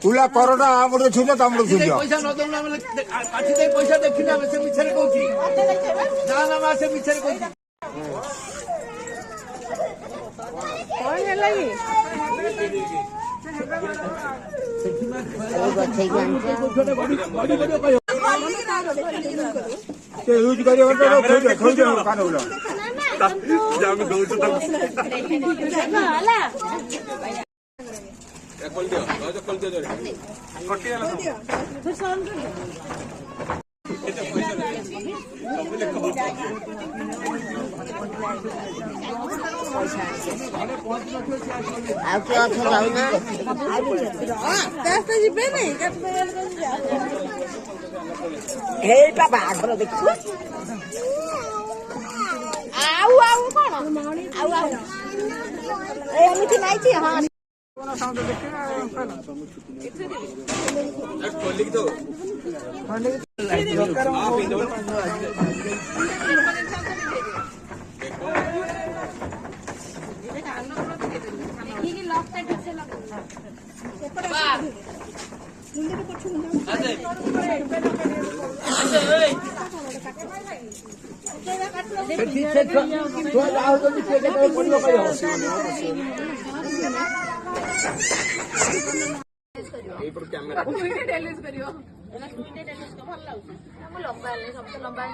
तुला करोना आमर छुझ तमर छुझ पैसा न दौना काठी दे पैसा देखिना से मिछरे कहूची ना ना मा से मिछरे कहूची कौन है ये यूज करियो खोज कान बोलो जाम दउछ त हला कल दियो राजा कल दियो कटी आला फिर साउंड कर ଆଉ କିଏ ଅଛ ଯାଉନା ଯିବେ ନାଇଁ ହେଇଟା ବାହାଘର ଦେଖିବୁ ଆଉ ଆଉ କଣ ଆଉ ଆଉ ଏମିତି ନାଇଛି ହଁ खोलिक तो ଲମ୍ବା ହେଲେ ସବୁ ଲମ୍ବା